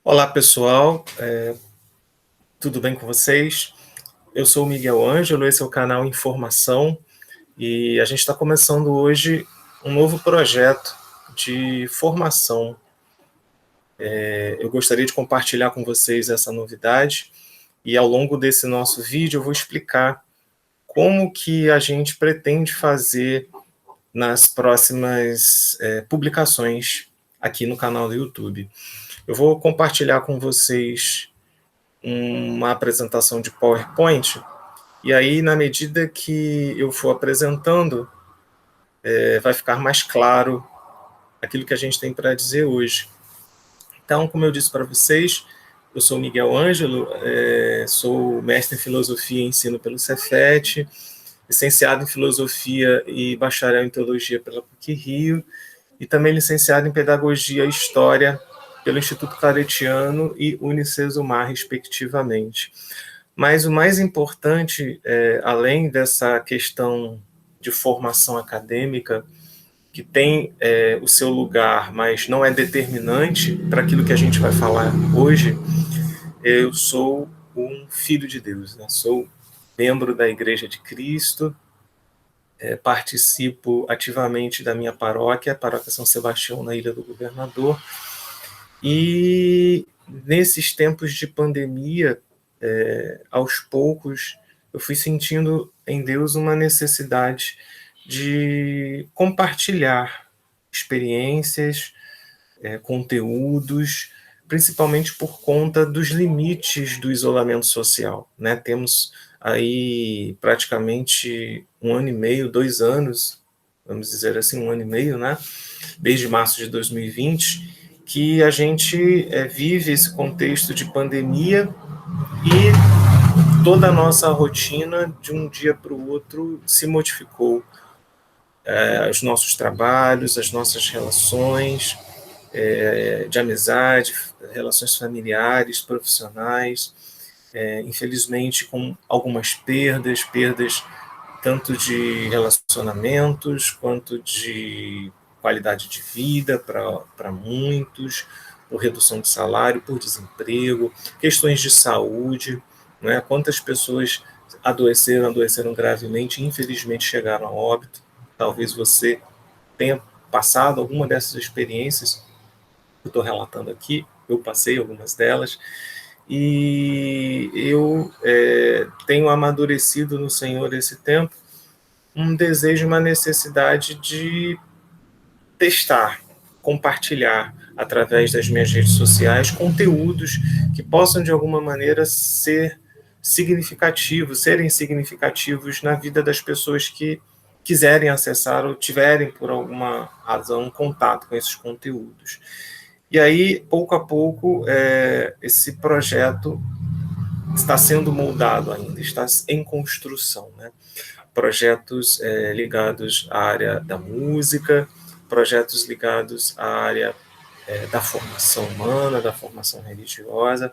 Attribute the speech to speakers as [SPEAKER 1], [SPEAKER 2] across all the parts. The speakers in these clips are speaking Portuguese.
[SPEAKER 1] Olá, pessoal, tudo bem com vocês? Eu sou o Miguel Ângelo, esse é o canal Informação e a gente está começando hoje um novo projeto de formação. Eu gostaria de compartilhar com vocês essa novidade e ao longo desse nosso vídeo eu vou explicar como que a gente pretende fazer nas próximas publicações aqui no canal do YouTube. Eu vou compartilhar com vocês uma apresentação de PowerPoint, e aí, na medida que eu for apresentando, vai ficar mais claro aquilo que a gente tem para dizer hoje. Então, como eu disse para vocês, eu sou Miguel Ângelo, sou mestre em Filosofia e Ensino pelo Cefet, licenciado em Filosofia e bacharel em Teologia pela PUC-Rio, e também licenciado em Pedagogia e História pelo Instituto Claretiano e Unicesumar, respectivamente. Mas o mais importante, além dessa questão de formação acadêmica, que tem o seu lugar, mas não é determinante para aquilo que a gente vai falar hoje, eu sou um filho de Deus, né? Sou membro da Igreja de Cristo, participo ativamente da minha paróquia, a Paróquia São Sebastião, na Ilha do Governador, e nesses tempos de pandemia, aos poucos, eu fui sentindo em Deus uma necessidade de compartilhar experiências, conteúdos, principalmente por conta dos limites do isolamento social, né? Temos aí praticamente 1 ano e meio, 2 anos, vamos dizer assim, 1 ano e meio, né? Desde março de 2020, que a gente vive esse contexto de pandemia e toda a nossa rotina, de um dia para o outro, se modificou. Os nossos trabalhos, as nossas relações de amizade, relações familiares, profissionais, infelizmente com algumas perdas tanto de relacionamentos quanto de qualidade de vida para muitos, por redução de salário, por desemprego, questões de saúde, né? Quantas pessoas adoeceram gravemente e infelizmente chegaram a óbito. Talvez você tenha passado alguma dessas experiências que eu estou relatando aqui, eu passei algumas delas, e eu tenho amadurecido no Senhor esse tempo um desejo, uma necessidade de testar, compartilhar através das minhas redes sociais conteúdos que possam de alguma maneira serem significativos na vida das pessoas que quiserem acessar ou tiverem por alguma razão contato com esses conteúdos. E aí, pouco a pouco, esse projeto está sendo moldado ainda, está em construção, né? Projetos ligados à área da música, projetos ligados à área da formação humana, da formação religiosa.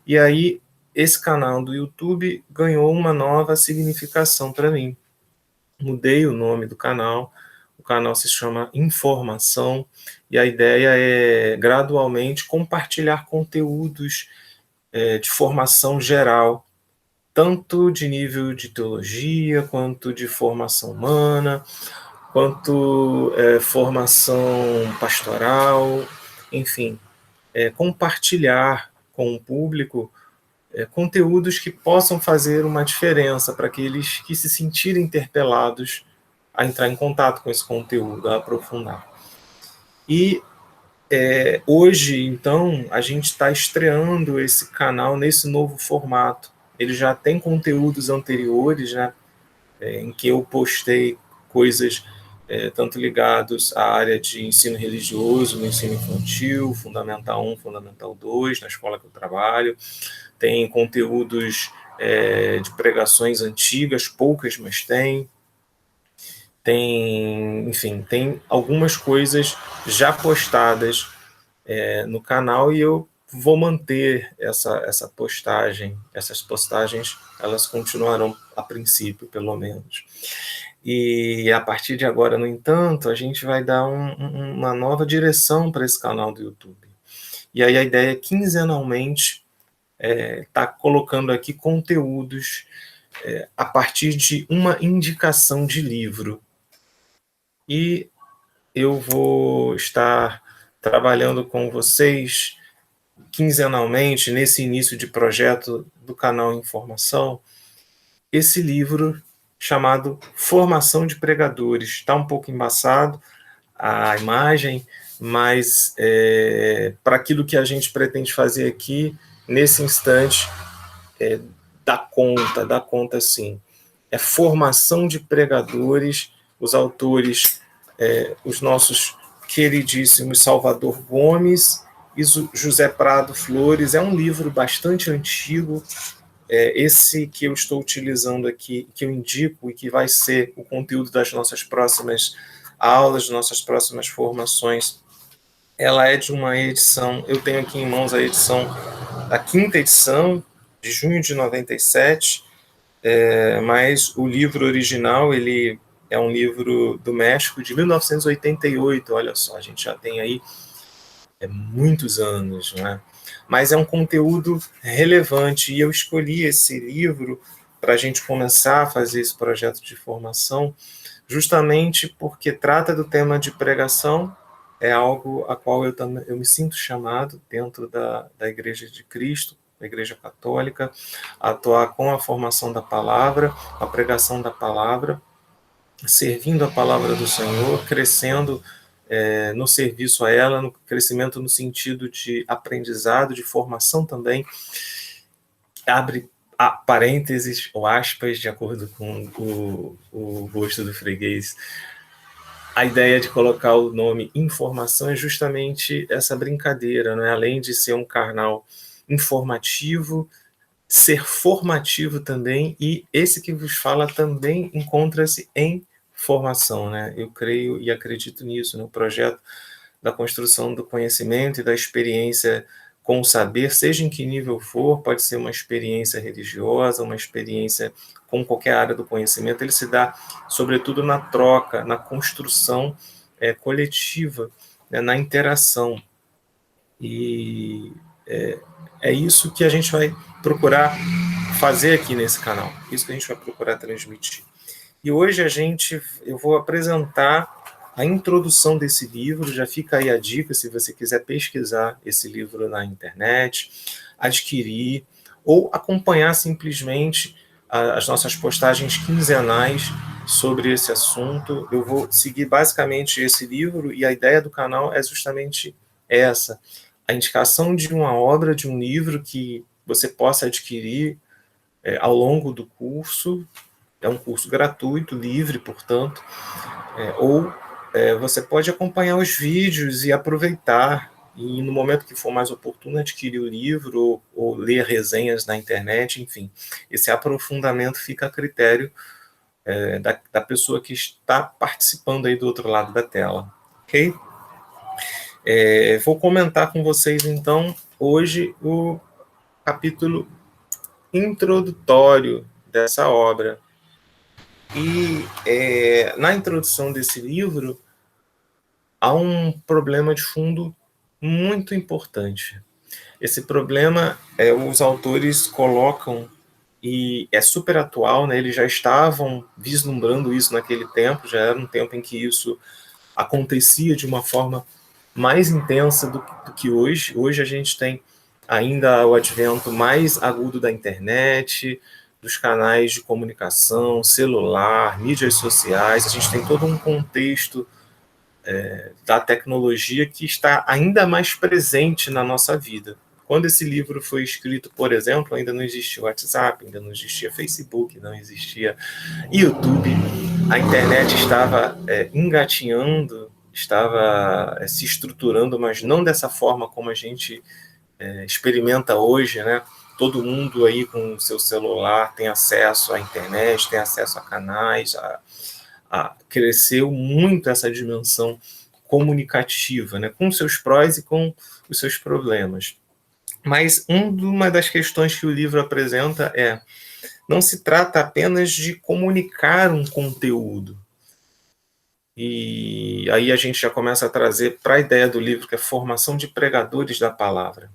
[SPEAKER 1] E aí, esse canal do YouTube ganhou uma nova significação para mim. Mudei o nome do canal, o canal se chama Informação, e a ideia é gradualmente compartilhar conteúdos de formação geral, tanto de nível de teologia, quanto de formação humana, quanto formação pastoral, enfim, compartilhar com o público conteúdos que possam fazer uma diferença para aqueles que se sentirem interpelados a entrar em contato com esse conteúdo, a aprofundar. E hoje, então, a gente está estreando esse canal nesse novo formato. Ele já tem conteúdos anteriores, né, em que eu postei coisas tanto ligados à área de ensino religioso, no ensino infantil, Fundamental 1, Fundamental 2, na escola que eu trabalho. Tem conteúdos de pregações antigas, poucas, mas enfim, tem algumas coisas já postadas no canal, e eu vou manter essa postagem, essas postagens, elas continuarão a princípio, pelo menos. E a partir de agora, no entanto, a gente vai dar uma nova direção para esse canal do YouTube. E aí a ideia é quinzenalmente tá colocando aqui conteúdos a partir de uma indicação de livro. E eu vou estar trabalhando com vocês quinzenalmente, nesse início de projeto do canal Informação, esse livro chamado Formação de Pregadores. Está um pouco embaçado a imagem, mas para aquilo que a gente pretende fazer aqui, nesse instante, dá conta sim. É formação de pregadores, os autores, os nossos queridíssimos Salvador Gomes e José Prado Flores. É um livro bastante antigo, esse que eu estou utilizando aqui, que eu indico e que vai ser o conteúdo das nossas próximas aulas, nossas próximas formações. Ela é de uma edição, eu tenho aqui em mãos a edição, a quinta edição, de junho de 97, mas o livro original, ele é um livro do México de 1988, olha só, a gente já tem aí muitos anos, né? Mas é um conteúdo relevante, e eu escolhi esse livro para a gente começar a fazer esse projeto de formação, justamente porque trata do tema de pregação, é algo a qual eu me sinto chamado dentro da Igreja de Cristo, da Igreja Católica, a atuar com a formação da palavra, a pregação da palavra, servindo a palavra do Senhor, crescendo no serviço a ela, no crescimento no sentido de aprendizado, de formação também. Abre parênteses ou aspas, de acordo com o gosto do freguês. A ideia de colocar o nome Informação é justamente essa brincadeira, né? Além de ser um canal informativo, ser formativo também, e esse que vos fala também encontra-se em formação, né? Eu creio e acredito nisso, no projeto da construção do conhecimento e da experiência com o saber, seja em que nível for, pode ser uma experiência religiosa, uma experiência com qualquer área do conhecimento, ele se dá, sobretudo, na troca, na construção coletiva, né, na interação. E é isso que a gente vai procurar fazer aqui nesse canal, isso que a gente vai procurar transmitir. E hoje eu vou apresentar a introdução desse livro, já fica aí a dica, se você quiser pesquisar esse livro na internet, adquirir, ou acompanhar simplesmente as nossas postagens quinzenais sobre esse assunto. Eu vou seguir basicamente esse livro, e a ideia do canal é justamente essa, a indicação de uma obra, de um livro que você possa adquirir ao longo do curso. É um curso gratuito, livre, portanto, ou você pode acompanhar os vídeos e aproveitar, e no momento que for mais oportuno, adquirir o livro ou ler resenhas na internet, enfim. Esse aprofundamento fica a critério da pessoa que está participando aí do outro lado da tela, ok? Vou comentar com vocês, então, hoje o capítulo introdutório dessa obra. E na introdução desse livro há um problema de fundo muito importante. Esse problema os autores colocam, e é super atual, né? Eles já estavam vislumbrando isso naquele tempo, já era um tempo em que isso acontecia de uma forma mais intensa do que hoje. Hoje a gente tem ainda o advento mais agudo da internet, dos canais de comunicação, celular, mídias sociais. A gente tem todo um contexto da tecnologia que está ainda mais presente na nossa vida. Quando esse livro foi escrito, por exemplo, ainda não existia WhatsApp, ainda não existia Facebook, não existia YouTube. A internet estava engatinhando, estava se estruturando, mas não dessa forma como a gente experimenta hoje, né? Todo mundo aí com o seu celular tem acesso à internet, tem acesso a canais, cresceu muito essa dimensão comunicativa, né? Com seus prós e com os seus problemas. Mas uma das questões que o livro apresenta não se trata apenas de comunicar um conteúdo, E aí a gente já começa a trazer para a ideia do livro, que é formação de pregadores da palavra.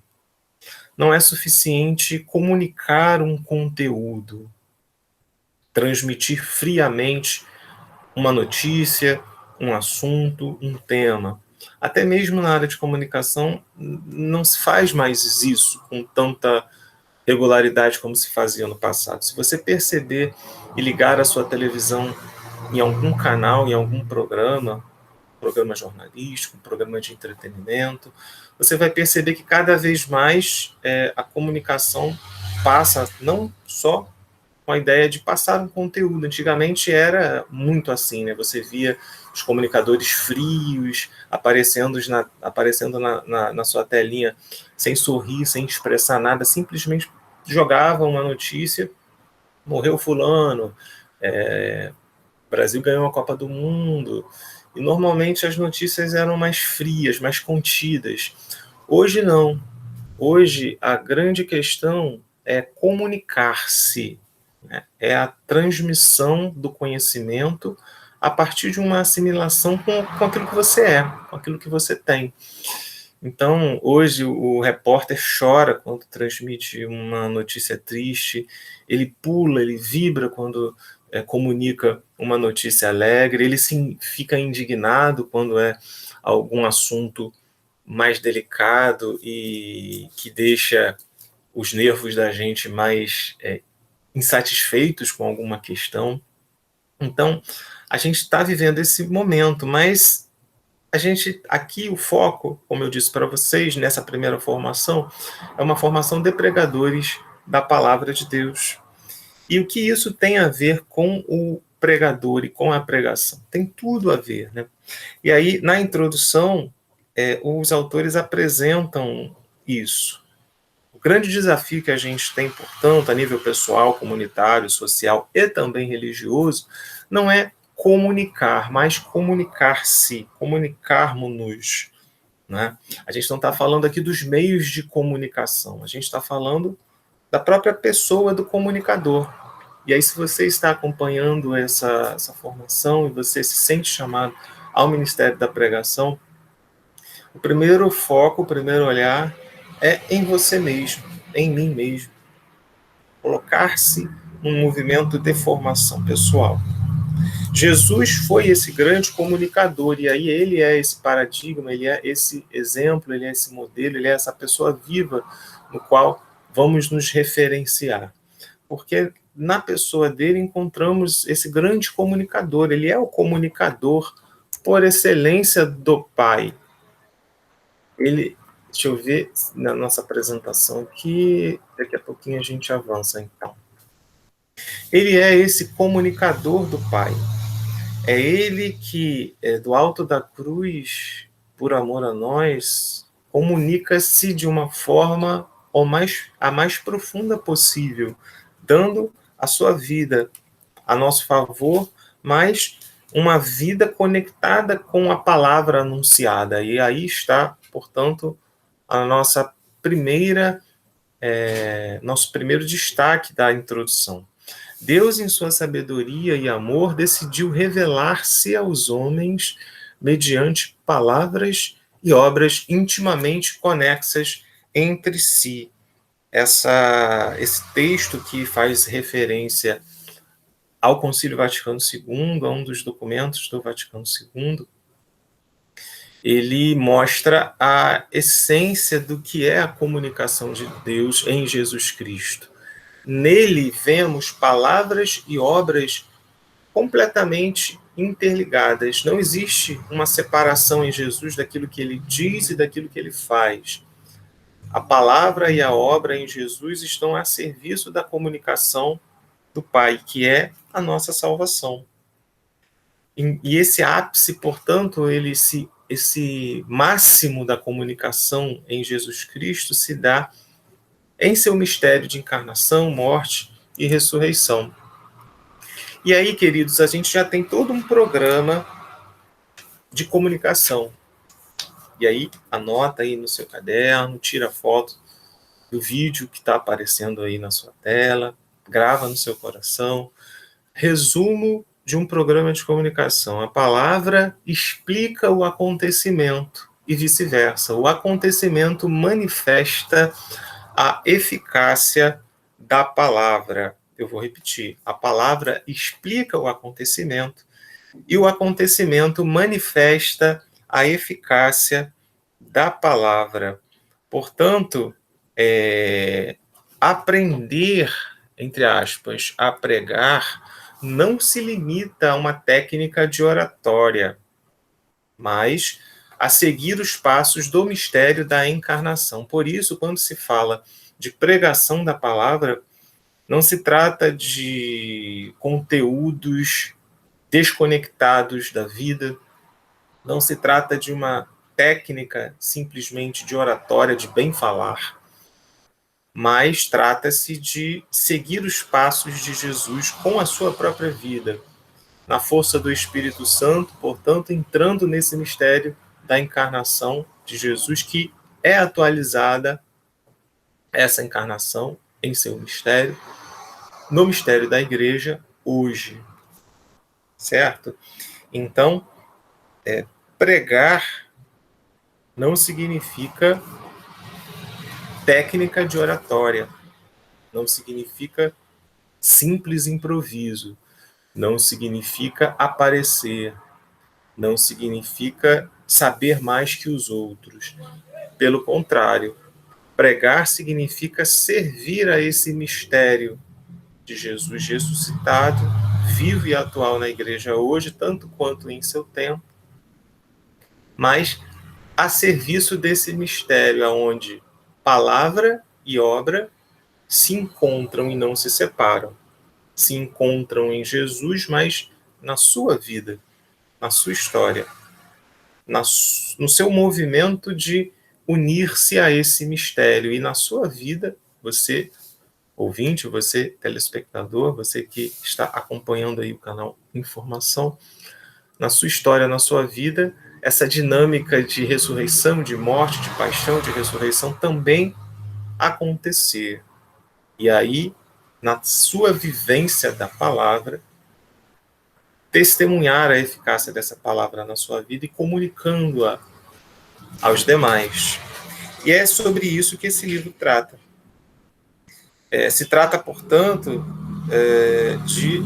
[SPEAKER 1] Não é suficiente comunicar um conteúdo, transmitir friamente uma notícia, um assunto, um tema. Até mesmo na área de comunicação, não se faz mais isso com tanta regularidade como se fazia no passado. Se você perceber e ligar a sua televisão em algum canal, em algum programa jornalístico, programa de entretenimento, você vai perceber que cada vez mais a comunicação passa não só com a ideia de passar um conteúdo. Antigamente era muito assim, né? Você via os comunicadores frios aparecendo na sua telinha, sem sorrir, sem expressar nada, simplesmente jogavam uma notícia, morreu fulano, o Brasil ganhou a Copa do Mundo, e normalmente as notícias eram mais frias, mais contidas. Hoje não. Hoje a grande questão é comunicar-se, né? É a transmissão do conhecimento a partir de uma assimilação com aquilo que você é, com aquilo que você tem. Então, hoje o repórter chora quando transmite uma notícia triste, ele pula, ele vibra quando comunica uma notícia alegre, ele fica indignado quando é algum assunto mais delicado e que deixa os nervos da gente mais insatisfeitos com alguma questão. Então, a gente está vivendo esse momento, mas a gente, aqui o foco, como eu disse para vocês, nessa primeira formação, é uma formação de pregadores da palavra de Deus. E o que isso tem a ver com o pregador e com a pregação? Tem tudo a ver, né? E aí, na introdução, os autores apresentam isso. O grande desafio que a gente tem, portanto, a nível pessoal, comunitário, social e também religioso, não é comunicar, mas comunicar-se, comunicarmos-nos. Né? A gente não está falando aqui dos meios de comunicação, a gente está falando da própria pessoa do comunicador. E aí, se você está acompanhando essa formação e você se sente chamado ao Ministério da Pregação, o primeiro foco, o primeiro olhar é em você mesmo, em mim mesmo. Colocar-se num movimento de formação pessoal. Jesus foi esse grande comunicador, e aí ele é esse paradigma, ele é esse exemplo, ele é esse modelo, ele é essa pessoa viva no qual vamos nos referenciar. Porque na pessoa dele encontramos esse grande comunicador, ele é o comunicador por excelência do Pai. Ele, deixa eu ver na nossa apresentação aqui, daqui a pouquinho a gente avança então. Ele é esse comunicador do Pai. É ele que, do alto da cruz, por amor a nós, comunica-se de uma forma a mais profunda possível, dando a sua vida a nosso favor, mas uma vida conectada com a palavra anunciada. E aí está, portanto, a nossa nosso primeiro destaque da introdução. Deus, em sua sabedoria e amor, decidiu revelar-se aos homens mediante palavras e obras intimamente conexas entre si. Esse texto que faz referência ao Concílio Vaticano II, a um dos documentos do Vaticano II, ele mostra a essência do que é a comunicação de Deus em Jesus Cristo. Nele vemos palavras e obras completamente interligadas. Não existe uma separação em Jesus daquilo que ele diz e daquilo que ele faz. A palavra e a obra em Jesus estão a serviço da comunicação do Pai, que é a nossa salvação. E esse ápice, portanto, esse máximo da comunicação em Jesus Cristo se dá em seu mistério de encarnação, morte e ressurreição. E aí, queridos, a gente já tem todo um programa de comunicação. E aí, anota aí no seu caderno, tira foto do vídeo que está aparecendo aí na sua tela, grava no seu coração. Resumo de um programa de comunicação. A palavra explica o acontecimento e vice-versa. O acontecimento manifesta a eficácia da palavra. Eu vou repetir. A palavra explica o acontecimento e o acontecimento manifesta a eficácia da palavra. Portanto, aprender, entre aspas, a pregar não se limita a uma técnica de oratória, mas a seguir os passos do mistério da encarnação. Por isso, quando se fala de pregação da palavra, não se trata de conteúdos desconectados da vida, não se trata de uma técnica simplesmente de oratória, de bem falar, mas trata-se de seguir os passos de Jesus com a sua própria vida, na força do Espírito Santo, portanto, entrando nesse mistério da encarnação de Jesus, que é atualizada, essa encarnação, em seu mistério, no mistério da Igreja, hoje. Certo? Então, pregar não significa técnica de oratória, não significa simples improviso, não significa aparecer, não significa saber mais que os outros. Pelo contrário, pregar significa servir a esse mistério de Jesus ressuscitado, vivo e atual na igreja hoje, tanto quanto em seu tempo, mas a serviço desse mistério, onde palavra e obra se encontram e não se separam. Se encontram em Jesus, mas na sua vida, na sua história, no seu movimento de unir-se a esse mistério. E na sua vida, você, ouvinte, você, telespectador, você que está acompanhando aí o canal Informação, na sua história, na sua vida, essa dinâmica de ressurreição, de morte, de paixão, de ressurreição também acontecer. E aí, na sua vivência da palavra, testemunhar a eficácia dessa palavra na sua vida e comunicando-a aos demais. E é sobre isso que esse livro trata. Se trata, portanto, de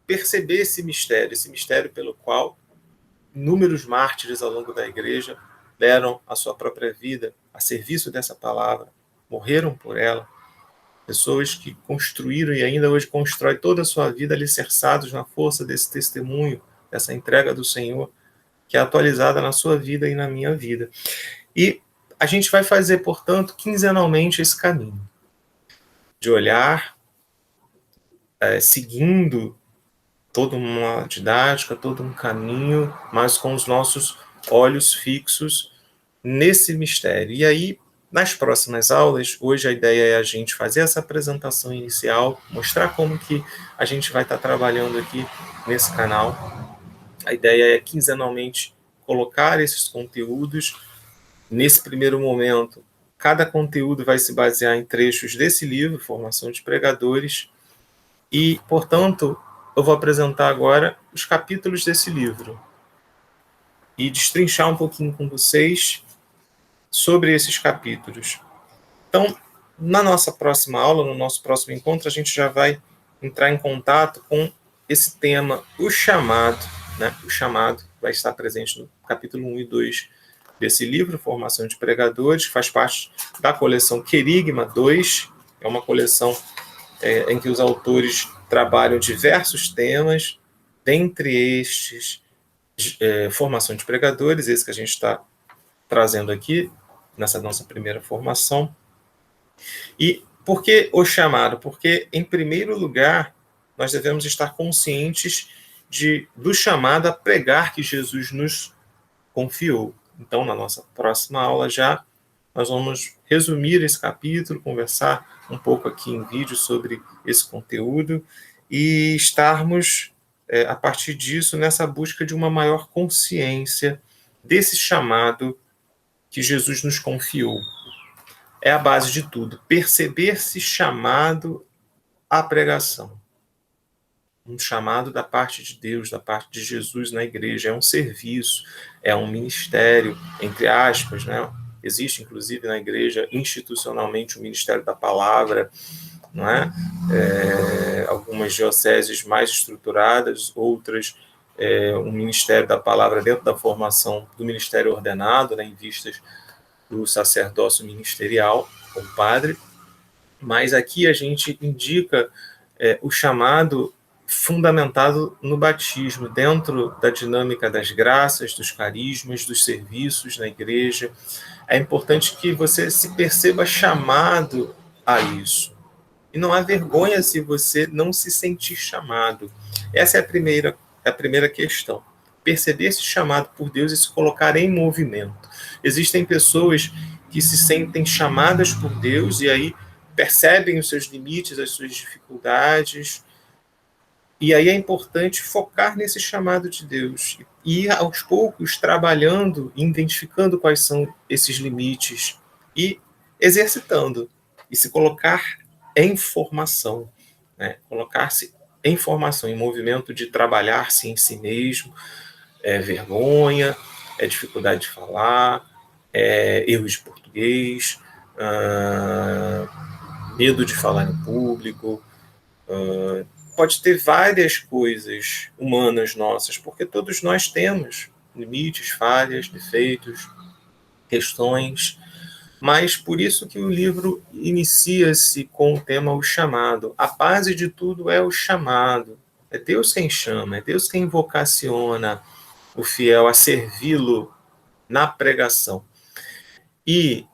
[SPEAKER 1] perceber esse mistério pelo qual inúmeros mártires ao longo da igreja deram a sua própria vida a serviço dessa palavra, morreram por ela, pessoas que construíram e ainda hoje constroem toda a sua vida alicerçados na força desse testemunho, dessa entrega do Senhor, que é atualizada na sua vida e na minha vida. E a gente vai fazer, portanto, quinzenalmente esse caminho de olhar, seguindo toda uma didática, todo um caminho, mas com os nossos olhos fixos nesse mistério. E aí, nas próximas aulas, hoje a ideia é a gente fazer essa apresentação inicial, mostrar como que a gente vai estar trabalhando aqui nesse canal. A ideia é quinzenalmente colocar esses conteúdos. Nesse primeiro momento, cada conteúdo vai se basear em trechos desse livro, Formação de Pregadores, e, portanto, eu vou apresentar agora os capítulos desse livro e destrinchar um pouquinho com vocês sobre esses capítulos. Então, na nossa próxima aula, no nosso próximo encontro, a gente já vai entrar em contato com esse tema, o chamado. Né? O chamado vai estar presente no capítulo 1 e 2 desse livro, Formação de Pregadores, que faz parte da coleção Querigma 2, é uma coleção em que os autores trabalham diversos temas, dentre estes, formação de pregadores, esse que a gente está trazendo aqui, nessa nossa primeira formação. E por que o chamado? Porque, em primeiro lugar, nós devemos estar conscientes do chamado a pregar que Jesus nos confiou. Então, na nossa próxima aula já, nós vamos resumir esse capítulo, conversar um pouco aqui em vídeo sobre esse conteúdo e estarmos, a partir disso, nessa busca de uma maior consciência desse chamado que Jesus nos confiou. É a base de tudo, perceber-se chamado à pregação. um chamado da parte de Deus, da parte de Jesus na igreja, é um serviço, é um ministério, entre aspas, né? Existe, inclusive, na igreja, institucionalmente, o ministério da palavra, não é? Algumas dioceses mais estruturadas, outras, um ministério da palavra dentro da formação do ministério ordenado, né, em vistas do sacerdócio ministerial, como padre, mas aqui a gente indica o chamado fundamentado no batismo, dentro da dinâmica das graças, dos carismas, dos serviços na igreja. É importante que você se perceba chamado a isso. E não há vergonha se você não se sentir chamado. Essa é a primeira questão. Perceber esse chamado por Deus e se colocar em movimento. Existem pessoas que se sentem chamadas por Deus e aí percebem os seus limites, as suas dificuldades. E aí é importante focar nesse chamado de Deus e ir aos poucos trabalhando, identificando quais são esses limites e exercitando e se colocar em formação, né? Colocar-se em formação, em movimento de trabalhar-se em si mesmo, vergonha, dificuldade de falar, erros de português, medo de falar em público, pode ter várias coisas humanas nossas, porque todos nós temos limites, falhas, defeitos, questões, mas por isso que o livro inicia-se com o tema o chamado. A base de tudo é o chamado. É Deus quem chama, é Deus quem vocaciona o fiel a servi-lo na pregação. E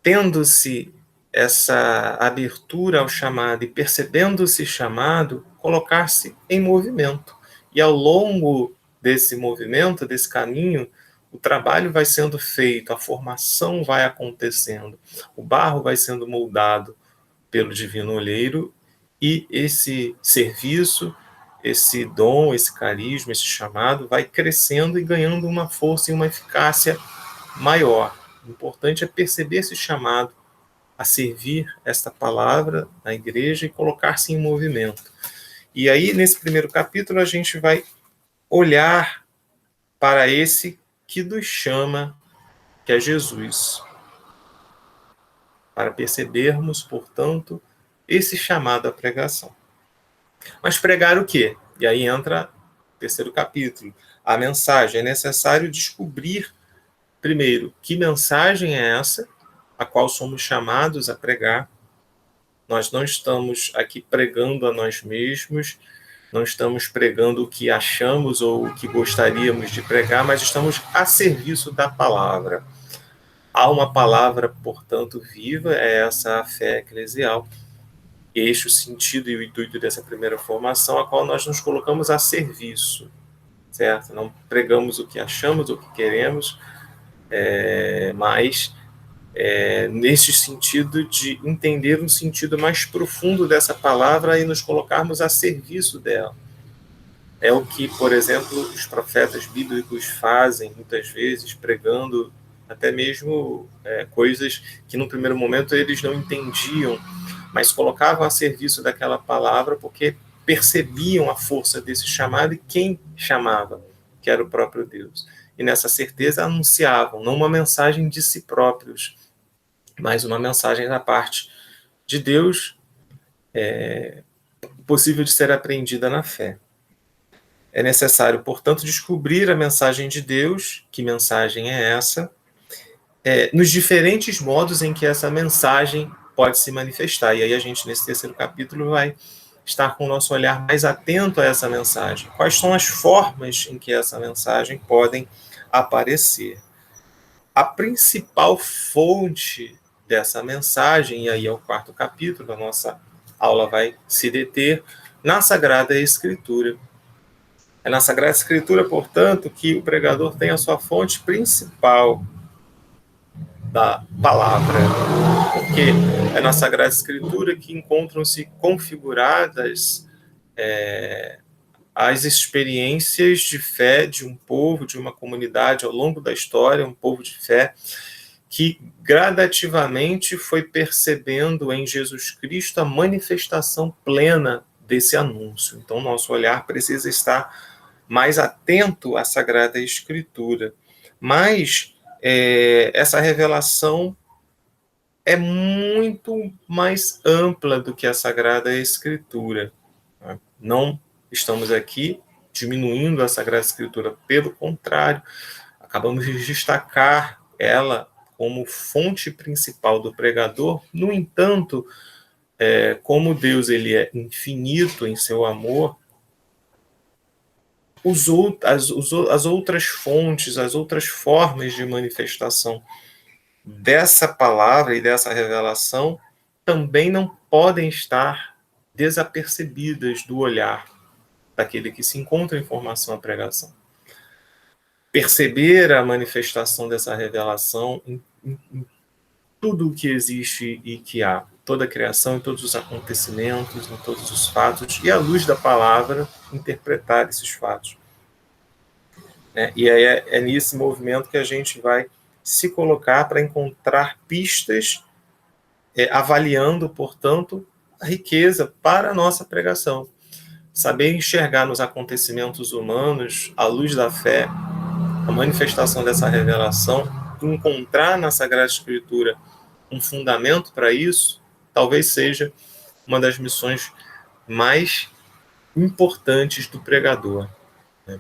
[SPEAKER 1] tendo-se essa abertura ao chamado e percebendo-se chamado, colocar-se em movimento. E ao longo desse movimento, desse caminho, o trabalho vai sendo feito, a formação vai acontecendo, o barro vai sendo moldado pelo divino olheiro e esse serviço, esse dom, esse carisma, esse chamado vai crescendo e ganhando uma força e uma eficácia maior. O importante é perceber esse chamado a servir esta palavra na igreja e colocar-se em movimento. E aí, nesse primeiro capítulo, a gente vai olhar para esse que nos chama, que é Jesus, para percebermos, portanto, esse chamado à pregação. Mas pregar o quê? E aí entra o terceiro capítulo, a mensagem. É necessário descobrir, primeiro, que mensagem é essa, a qual somos chamados a pregar. Nós não estamos aqui pregando a nós mesmos, não estamos pregando o que achamos ou o que gostaríamos de pregar, mas estamos a serviço da palavra. Há uma palavra, portanto, viva, é essa a fé eclesial. Este o sentido e o intuito dessa primeira formação, a qual nós nos colocamos a serviço, certo? Não pregamos o que achamos, o que queremos, mas nesse sentido de entender um sentido mais profundo dessa palavra e nos colocarmos a serviço dela. É o que, por exemplo, os profetas bíblicos fazem muitas vezes, pregando até mesmo coisas que no primeiro momento eles não entendiam, mas colocavam a serviço daquela palavra porque percebiam a força desse chamado e quem chamava, que era o próprio Deus. E nessa certeza anunciavam, não uma mensagem de si próprios, mas uma mensagem da parte de Deus, possível de ser apreendida na fé. É necessário, portanto, descobrir a mensagem de Deus, que mensagem é essa, nos diferentes modos em que essa mensagem pode se manifestar. E aí a gente, nesse terceiro capítulo, vai estar com o nosso olhar mais atento a essa mensagem. Quais são as formas em que essa mensagem podem aparecer? A principal fonte dessa mensagem, e aí é o quarto capítulo, a nossa aula vai se deter na Sagrada Escritura. É na Sagrada Escritura, portanto, que o pregador tem a sua fonte principal da palavra, porque é na Sagrada Escritura que encontram-se configuradas as experiências de fé de um povo, de uma comunidade ao longo da história, um povo de fé que gradativamente foi percebendo em Jesus Cristo a manifestação plena desse anúncio. Então, nosso olhar precisa estar mais atento à Sagrada Escritura. Mas essa revelação é muito mais ampla do que a Sagrada Escritura. Não estamos aqui diminuindo a Sagrada Escritura, pelo contrário, acabamos de destacar ela como fonte principal do pregador. No entanto, como Deus ele é infinito em seu amor, as outras fontes, as outras formas de manifestação dessa palavra e dessa revelação também não podem estar desapercebidas do olhar daquele que se encontra em formação à pregação. Perceber a manifestação dessa revelação em tudo o que existe e que há, toda a criação, em todos os acontecimentos, em todos os fatos, e à luz da palavra, interpretar esses fatos. E aí é nesse movimento que a gente vai se colocar para encontrar pistas, avaliando, portanto, a riqueza para a nossa pregação. Saber enxergar nos acontecimentos humanos, à luz da fé, a manifestação dessa revelação, encontrar na Sagrada Escritura um fundamento para isso, talvez seja uma das missões mais importantes do pregador,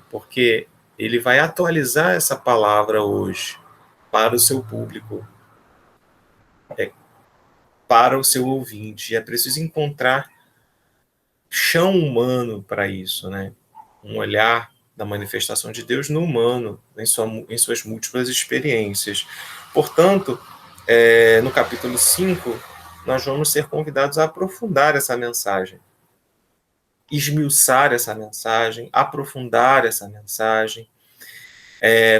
[SPEAKER 1] porque ele vai atualizar essa palavra hoje para o seu público, para o seu ouvinte. E é preciso encontrar chão humano para isso, um olhar da manifestação de Deus no humano, em suas múltiplas experiências. Portanto, no capítulo 5, nós vamos ser convidados a aprofundar essa mensagem, esmiuçar essa mensagem, aprofundar essa mensagem.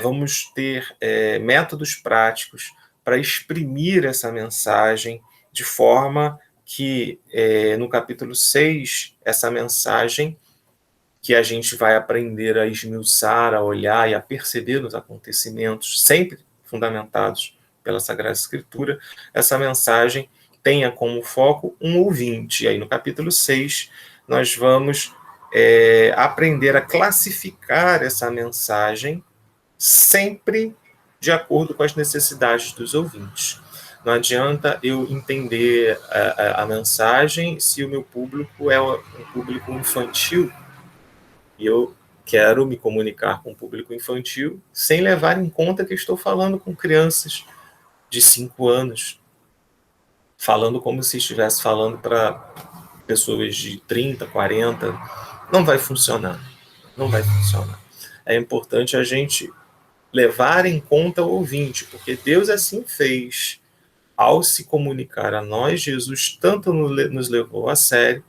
[SPEAKER 1] Vamos ter métodos práticos para exprimir essa mensagem de forma que, no capítulo 6, essa mensagem que a gente vai aprender a esmiuçar, a olhar e a perceber nos acontecimentos, sempre fundamentados pela Sagrada Escritura, essa mensagem tenha como foco um ouvinte. E aí, no capítulo 6, nós vamos aprender a classificar essa mensagem sempre de acordo com as necessidades dos ouvintes. Não adianta eu entender a mensagem se o meu público é um público infantil e eu quero me comunicar com o público infantil sem levar em conta que estou falando com crianças de 5 anos, falando como se estivesse falando para pessoas de 30, 40. Não vai funcionar. Não vai funcionar. É importante a gente levar em conta o ouvinte, porque Deus assim fez. Ao se comunicar a nós, Jesus tanto nos levou a sério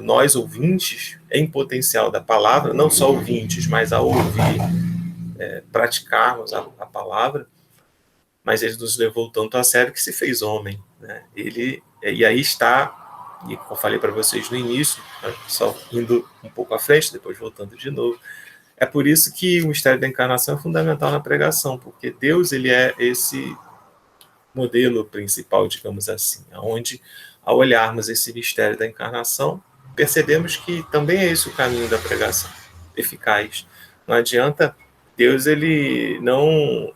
[SPEAKER 1] nós ouvintes, em potencial da palavra, não só ouvintes, mas a ouvir, praticarmos a palavra, mas ele nos levou tanto a sério que se fez homem. E aí está, e como eu falei para vocês no início, só indo um pouco à frente, depois voltando de novo, é por isso que o mistério da encarnação é fundamental na pregação, porque Deus ele é esse modelo principal, digamos assim, onde, ao olharmos esse mistério da encarnação, percebemos que também é esse o caminho da pregação eficaz. Não adianta, Deus ele não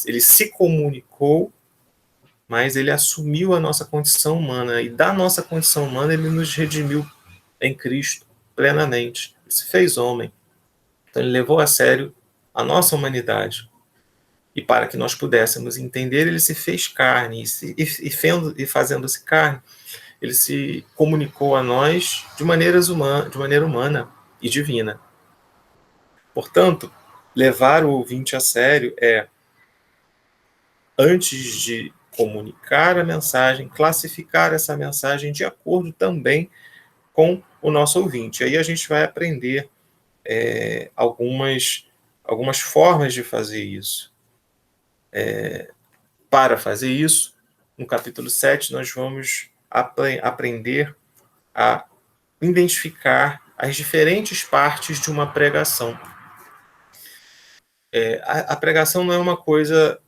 [SPEAKER 1] ele se comunicou, mas ele assumiu a nossa condição humana, e da nossa condição humana ele nos redimiu em Cristo plenamente. Ele se fez homem. Então ele levou a sério a nossa humanidade. E para que nós pudéssemos entender, ele se fez carne, e fazendo-se carne, ele se comunicou a nós de maneira humana e divina. Portanto, levar o ouvinte a sério antes de comunicar a mensagem, classificar essa mensagem de acordo também com o nosso ouvinte. Aí a gente vai aprender algumas formas de fazer isso. Para fazer isso, no capítulo 7, nós vamos aprender a identificar as diferentes partes de uma pregação. A pregação não é uma coisa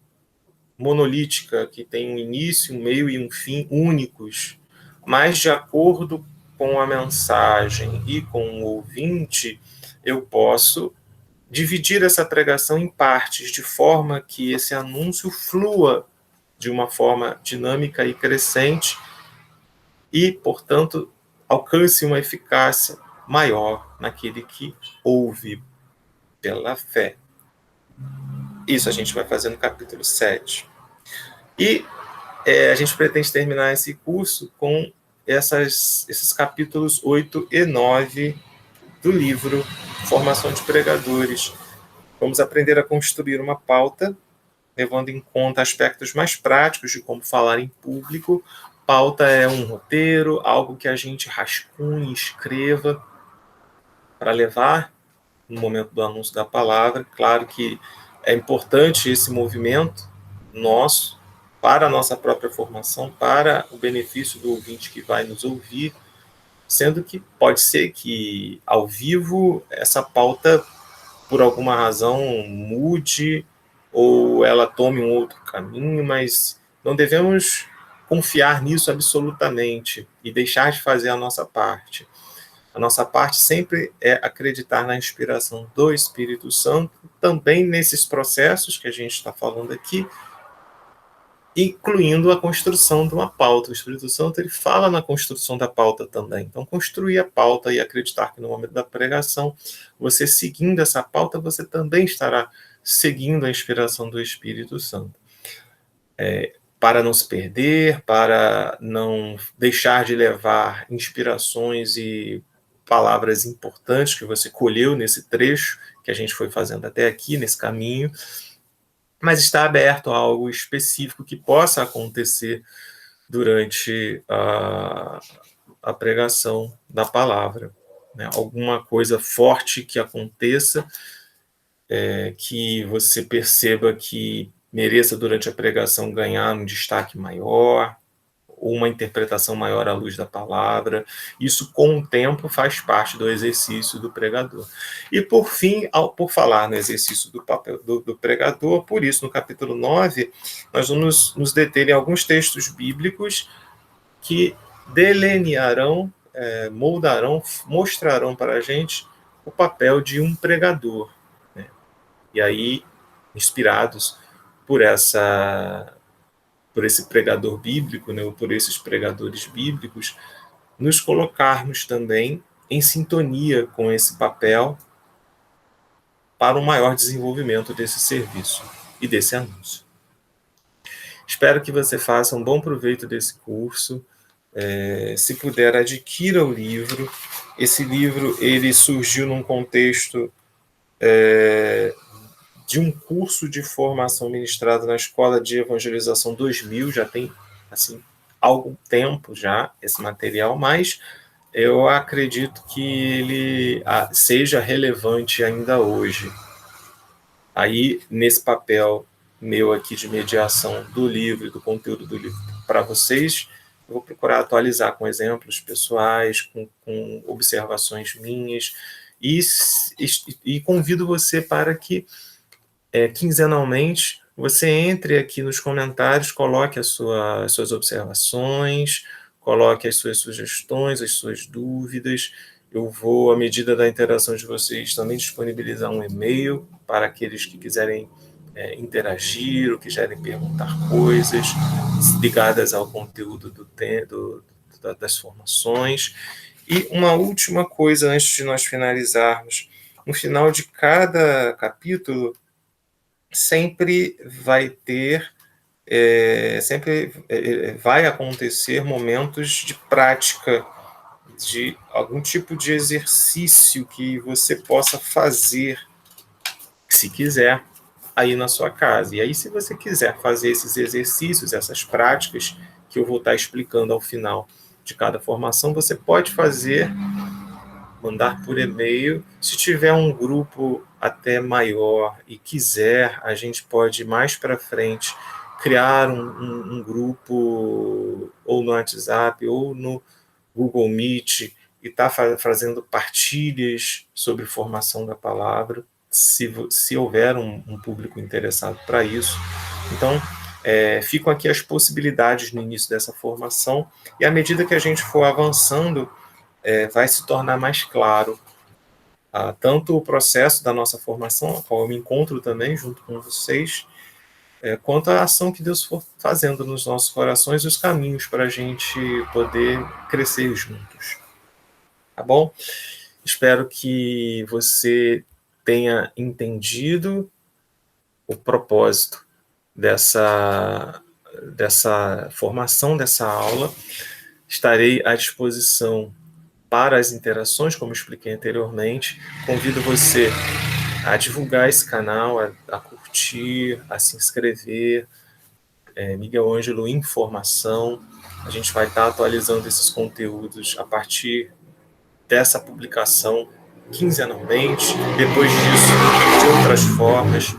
[SPEAKER 1] monolítica, que tem um início, um meio e um fim únicos, mas de acordo com a mensagem e com o ouvinte, eu posso dividir essa pregação em partes, de forma que esse anúncio flua de uma forma dinâmica e crescente e, portanto, alcance uma eficácia maior naquele que ouve pela fé. Isso a gente vai fazer no capítulo 7. E a gente pretende terminar esse curso com esses capítulos 8 e 9 do livro Formação de Pregadores. Vamos aprender a construir uma pauta, levando em conta aspectos mais práticos de como falar em público. Pauta é um roteiro, algo que a gente rascunhe, escreva, para levar no momento do anúncio da palavra. Claro que é importante esse movimento nosso, para a nossa própria formação, para o benefício do ouvinte que vai nos ouvir, sendo que pode ser que, ao vivo, essa pauta, por alguma razão, mude ou ela tome um outro caminho, mas não devemos confiar nisso absolutamente e deixar de fazer a nossa parte. A nossa parte sempre é acreditar na inspiração do Espírito Santo, também nesses processos que a gente está falando aqui, incluindo a construção de uma pauta. O Espírito Santo, ele fala na construção da pauta também. Então, construir a pauta e acreditar que no momento da pregação, você seguindo essa pauta, você também estará seguindo a inspiração do Espírito Santo. Para não se perder, para não deixar de levar inspirações e palavras importantes que você colheu nesse trecho que a gente foi fazendo até aqui, nesse caminho, mas está aberto a algo específico que possa acontecer durante a pregação da palavra. Né? Alguma coisa forte que aconteça, que você perceba que mereça durante a pregação ganhar um destaque maior, ou uma interpretação maior à luz da palavra. Isso, com o tempo, faz parte do exercício do pregador. E, por fim, por falar no exercício do papel do pregador, por isso, no capítulo 9, nós vamos nos deter em alguns textos bíblicos que delinearão, moldarão, mostrarão para a gente o papel de um pregador. Né? E aí, inspirados por esse pregador bíblico, né, ou por esses pregadores bíblicos, nos colocarmos também em sintonia com esse papel para um maior desenvolvimento desse serviço e desse anúncio. Espero que você faça um bom proveito desse curso. Se puder, adquira o livro. Esse livro, ele surgiu num contexto de um curso de formação ministrado na Escola de Evangelização 2000, já tem assim algum tempo já esse material, mas eu acredito que ele seja relevante ainda hoje. Aí, nesse papel meu aqui de mediação do livro e do conteúdo do livro para vocês, eu vou procurar atualizar com exemplos pessoais, com observações minhas, e convido você para que quinzenalmente você entre aqui nos comentários, coloque as suas observações, coloque as suas sugestões, as suas dúvidas. Eu vou, à medida da interação de vocês, também disponibilizar um e-mail para aqueles que quiserem interagir ou quiserem perguntar coisas ligadas ao conteúdo das formações. E uma última coisa antes de nós finalizarmos. No final de cada capítulo, sempre vai ter, vai acontecer momentos de prática, de algum tipo de exercício que você possa fazer, se quiser, aí na sua casa. E aí, se você quiser fazer esses exercícios, essas práticas que eu vou estar explicando ao final de cada formação, você pode fazer, mandar por e-mail. Se tiver um grupo até maior e quiser, a gente pode mais para frente criar um grupo ou no WhatsApp ou no Google Meet e estar fazendo partilhas sobre formação da palavra, se houver um público interessado para isso. Então, ficam aqui as possibilidades no início dessa formação, e à medida que a gente for avançando, vai se tornar mais claro tanto o processo da nossa formação, a qual eu me encontro também junto com vocês, quanto a ação que Deus for fazendo nos nossos corações e os caminhos para a gente poder crescer juntos. Tá bom? Espero que você tenha entendido o propósito dessa formação, dessa aula. Estarei à disposição para as interações, como expliquei anteriormente. Convido você a divulgar esse canal, a curtir, a se inscrever. Miguel Ângelo Informação. A gente vai estar atualizando esses conteúdos a partir dessa publicação quinzenalmente, depois disso, de outras formas.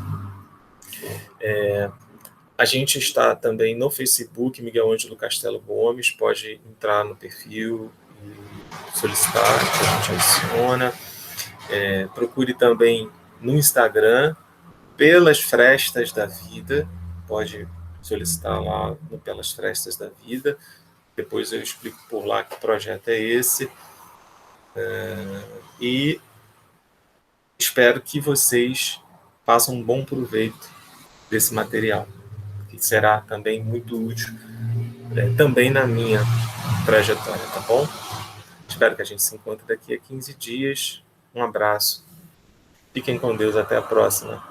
[SPEAKER 1] A gente está também no Facebook, Miguel Ângelo Castelo Gomes, pode entrar no perfil e solicitar, que a gente adiciona. Procure também no Instagram, Pelas Frestas da Vida, pode solicitar lá no Pelas Frestas da Vida, depois eu explico por lá que projeto é esse. E espero que vocês façam um bom proveito desse material, que será também muito útil, também na minha trajetória, tá bom? Espero que a gente se encontre daqui a 15 dias. Um abraço. Fiquem com Deus. Até a próxima.